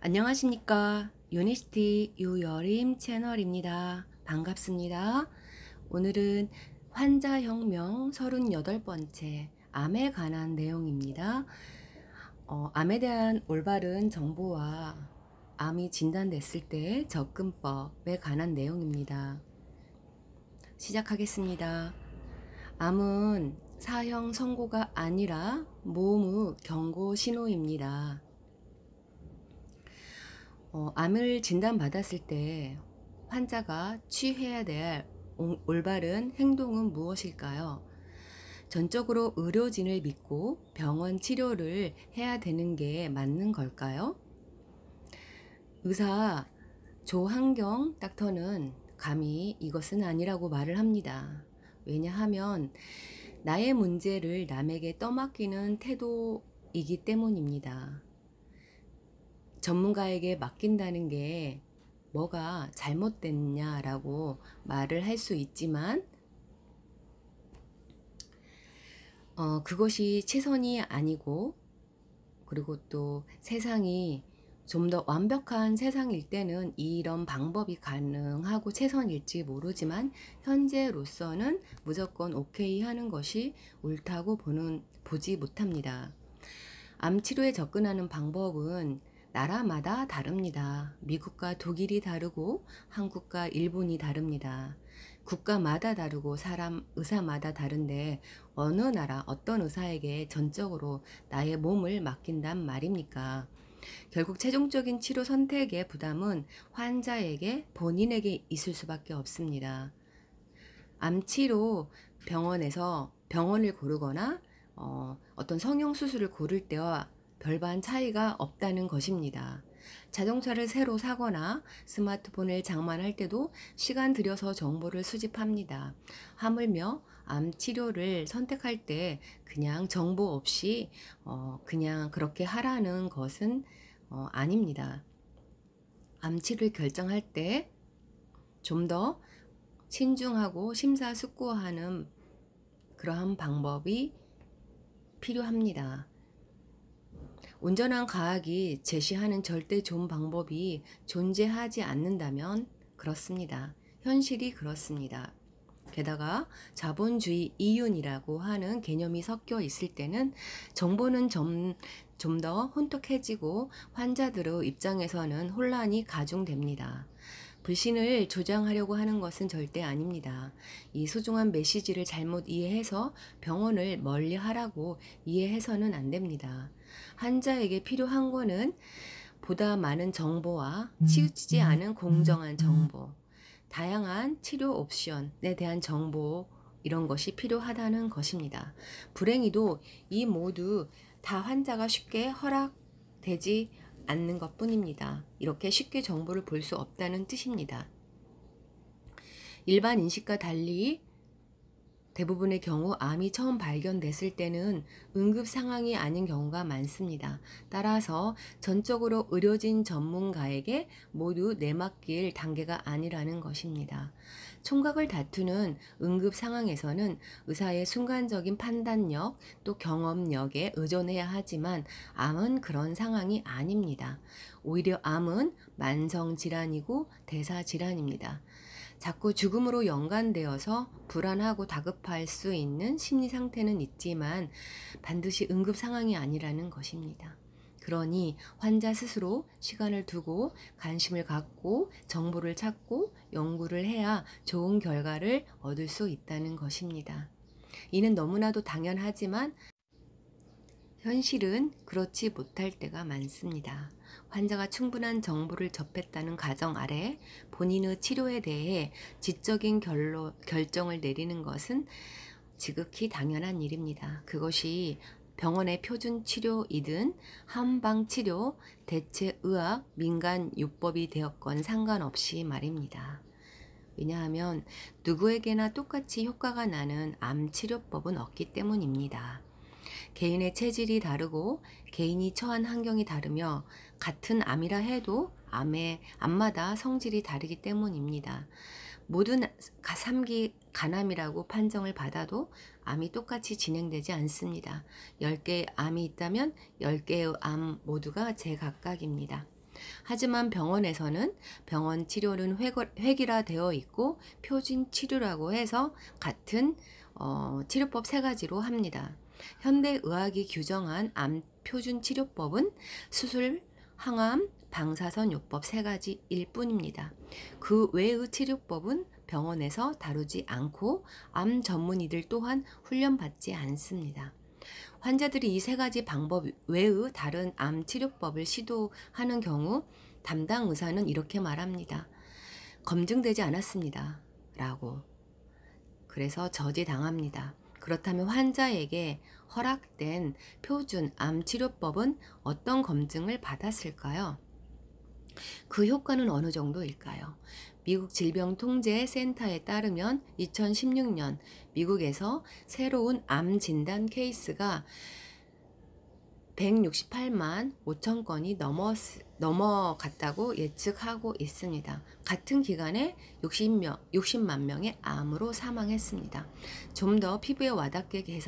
안녕하십니까. 유니스티 유여림 채널입니다. 반갑습니다. 오늘은 환자혁명 38번째 암에 관한 내용입니다. 암에 대한 올바른 정보와 암이 진단됐을 때 접근법에 관한 내용입니다. 시작하겠습니다. 암은 사형 선고가 아니라 모험의 경고 신호입니다. 암을 진단받았을 때 환자가 취해야 될 올바른 행동은 무엇일까요? 전적으로 의료진을 믿고 병원 치료를 해야 되는 게 맞는 걸까요? 의사 조한경 닥터는 감히 이것은 아니라고 말을 합니다. 왜냐하면 나의 문제를 남에게 떠맡기는 태도이기 때문입니다. 전문가에게 맡긴다는 게 뭐가 잘못됐냐라고 말을 할 수 있지만 그것이 최선이 아니고, 그리고 또 세상이 좀 더 완벽한 세상일 때는 이런 방법이 가능하고 최선일지 모르지만 현재로서는 무조건 오케이 하는 것이 옳다고 보지 못합니다. 암 치료에 접근하는 방법은 나라마다 다릅니다. 미국과 독일이 다르고 한국과 일본이 다릅니다. 국가마다 다르고 의사마다 다른데 어느 나라 어떤 의사에게 전적으로 나의 몸을 맡긴단 말입니까? 결국 최종적인 치료 선택의 부담은 환자에게 본인에게 있을 수밖에 없습니다. 암치료 병원을 고르거나 어떤 성형수술을 고를 때와 별반 차이가 없다는 것입니다. 자동차를 새로 사거나 스마트폰을 장만할 때도 시간 들여서 정보를 수집합니다. 하물며 암 치료를 선택할 때 그냥 정보 없이 그냥 그렇게 하라는 것은 아닙니다. 암 치료를 결정할 때 좀 더 신중하고 심사숙고하는 그러한 방법이 필요합니다. 온전한 과학이 제시하는 절대 좋은 방법이 존재하지 않는다면 그렇습니다. 현실이 그렇습니다. 게다가 자본주의 이윤이라고 하는 개념이 섞여 있을 때는 정보는 좀 더 혼탁해지고 환자들의 입장에서는 혼란이 가중됩니다. 불신을 조장하려고 하는 것은 절대 아닙니다. 이 소중한 메시지를 잘못 이해해서 병원을 멀리하라고 이해해서는 안 됩니다. 환자에게 필요한 거는 보다 많은 정보와 치우치지 않은 공정한 정보, 다양한 치료 옵션에 대한 정보, 이런 것이 필요하다는 것입니다. 불행히도 이 모두 다 환자가 쉽게 허락되지 않는 것 뿐입니다. 이렇게 쉽게 정보를 볼 수 없다는 뜻입니다. 일반 인식과 달리 대부분의 경우 암이 처음 발견됐을 때는 응급 상황이 아닌 경우가 많습니다. 따라서 전적으로 의료진 전문가에게 모두 내맡길 단계가 아니라는 것입니다. 총각을 다투는 응급 상황에서는 의사의 순간적인 판단력 또 경험력에 의존해야 하지만 암은 그런 상황이 아닙니다. 오히려 암은 만성질환이고 대사질환입니다. 자꾸 죽음으로 연관되어서 불안하고 다급할 수 있는 심리 상태는 있지만 반드시 응급 상황이 아니라는 것입니다. 그러니 환자 스스로 시간을 두고 관심을 갖고 정보를 찾고 연구를 해야 좋은 결과를 얻을 수 있다는 것입니다. 이는 너무나도 당연하지만 현실은 그렇지 못할 때가 많습니다. 환자가 충분한 정보를 접했다는 가정 아래 본인의 치료에 대해 지적인 결정을 내리는 것은 지극히 당연한 일입니다. 그것이 병원의 표준 치료이든 한방 치료, 대체의학, 민간요법이 되었건 상관없이 말입니다. 왜냐하면 누구에게나 똑같이 효과가 나는 암 치료법은 없기 때문입니다. 개인의 체질이 다르고 개인이 처한 환경이 다르며 같은 암이라 해도 암마다 성질이 다르기 때문입니다. 모든 3기 간암이라고 판정을 받아도 암이 똑같이 진행되지 않습니다. 10개의 암이 있다면 10개의 암 모두가 제각각입니다. 하지만 병원에서는 병원 치료는 획일화되어 있고 표준 치료라고 해서 같은 치료법 세 가지로 합니다. 현대의학이 규정한 암 표준 치료법은 수술, 항암, 방사선요법 세 가지일 뿐입니다. 그 외의 치료법은 병원에서 다루지 않고 암 전문의들 또한 훈련받지 않습니다. 환자들이 이 세 가지 방법 외의 다른 암 치료법을 시도하는 경우 담당 의사는 이렇게 말합니다. 검증되지 않았습니다. 라고. 그래서 저지당합니다. 그렇다면 환자에게 허락된 표준 암 치료법은 어떤 검증을 받았을까요? 그 효과는 어느 정도일까요? 미국 질병통제센터에 따르면 2016년 미국에서 새로운 암 진단 케이스가 168만 5천 건이 넘어갔다고 예측하고 있습니다. 같은 기간에 60만 명의 암으로 사망했습니다. 좀 더 피부에 와닿게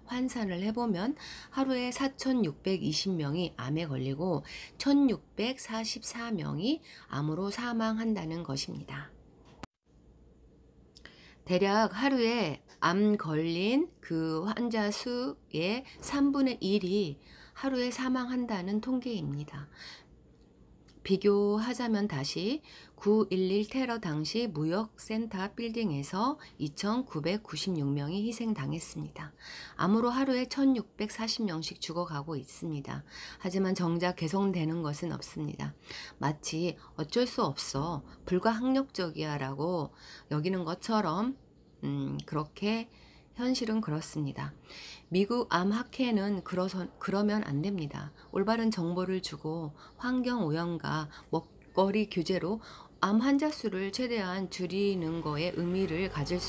환산을 해보면 하루에 4,620명이 암에 걸리고 1,644명이 암으로 사망한다는 것입니다. 대략 하루에 암 걸린 그 환자 수의 3분의 1이 하루에 사망한다는 통계입니다. 비교하자면 다시 9.11 테러 당시 무역센터 빌딩에서 2,996명이 희생당했습니다. 암으로 하루에 1,640명씩 죽어가고 있습니다. 하지만 정작 개선되는 것은 없습니다. 마치 어쩔 수 없어, 불가항력적이야 라고 여기는 것처럼 그렇게 현실은 그렇습니다. 미국 암학회는 그러면 안 됩니다. 올바른 정보를 주고 환경오염과 먹거리 규제로 암 환자 수를 최대한 줄이는 거에 의미를 가질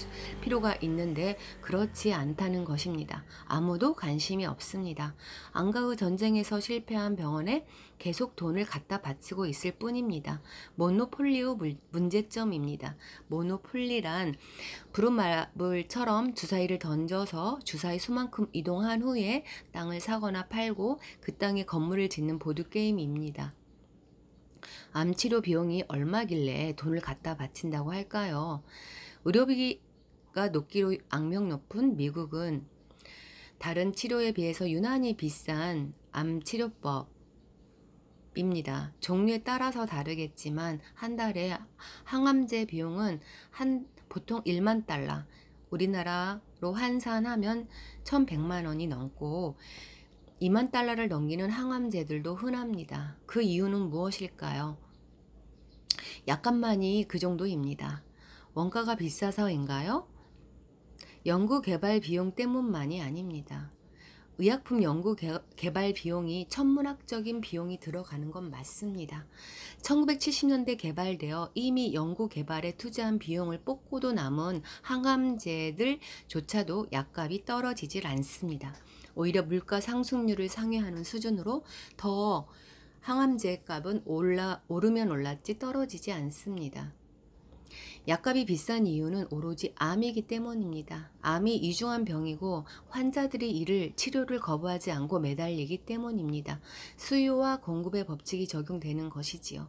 필요가 있는데 그렇지 않다는 것입니다. 아무도 관심이 없습니다. 안가의 전쟁에서 실패한 병원에 계속 돈을 갖다 바치고 있을 뿐입니다. 모노폴리의 문제점입니다. 모노폴리란 부루마블처럼 주사위를 던져서 주사위 수만큼 이동한 후에 땅을 사거나 팔고 그 땅에 건물을 짓는 보드게임입니다. 암치료 비용이 얼마길래 돈을 갖다 바친다고 할까요? 의료비가 높기로 악명 높은 미국은 다른 치료에 비해서 유난히 비싼 암치료법입니다. 종류에 따라서 다르겠지만 한 달에 항암제 비용은 보통 1만 달러, 우리나라로 환산하면 1,100만 원이 넘고 2만 달러를 넘기는 항암제들도 흔합니다. 그 이유는 무엇일까요? 약값만이 그 정도입니다. 원가가 비싸서인가요? 연구개발 비용 때문만이 아닙니다. 의약품 연구 개발 비용이 천문학적인 비용이 들어가는 건 맞습니다. 1970년대 개발되어 이미 연구 개발에 투자한 비용을 뽑고도 남은 항암제들조차도 약값이 떨어지질 않습니다. 오히려 물가 상승률을 상회하는 수준으로 더 항암제 값은 오르면 올랐지 떨어지지 않습니다. 약값이 비싼 이유는 오로지 암이기 때문입니다. 암이 이중한 병이고 환자들이 치료를 거부하지 않고 매달리기 때문입니다. 수요와 공급의 법칙이 적용되는 것이지요.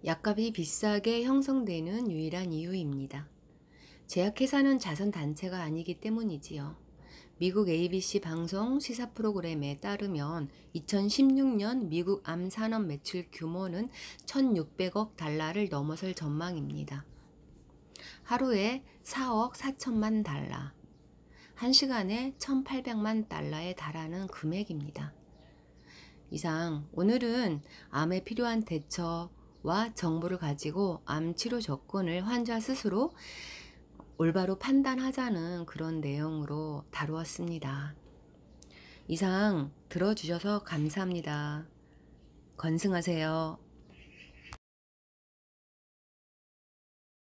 약값이 비싸게 형성되는 유일한 이유입니다. 제약회사는 자선단체가 아니기 때문이지요. 미국 ABC 방송 시사 프로그램에 따르면 2016년 미국 암 산업 매출 규모는 1,600억 달러를 넘어설 전망입니다. 하루에 4억 4천만 달러, 1시간에 1,800만 달러에 달하는 금액입니다. 이상 오늘은 암에 필요한 대처와 정보를 가지고 암 치료 접근을 환자 스스로 올바로 판단하자는 그런 내용으로 다루었습니다. 이상 들어주셔서 감사합니다. 건승하세요.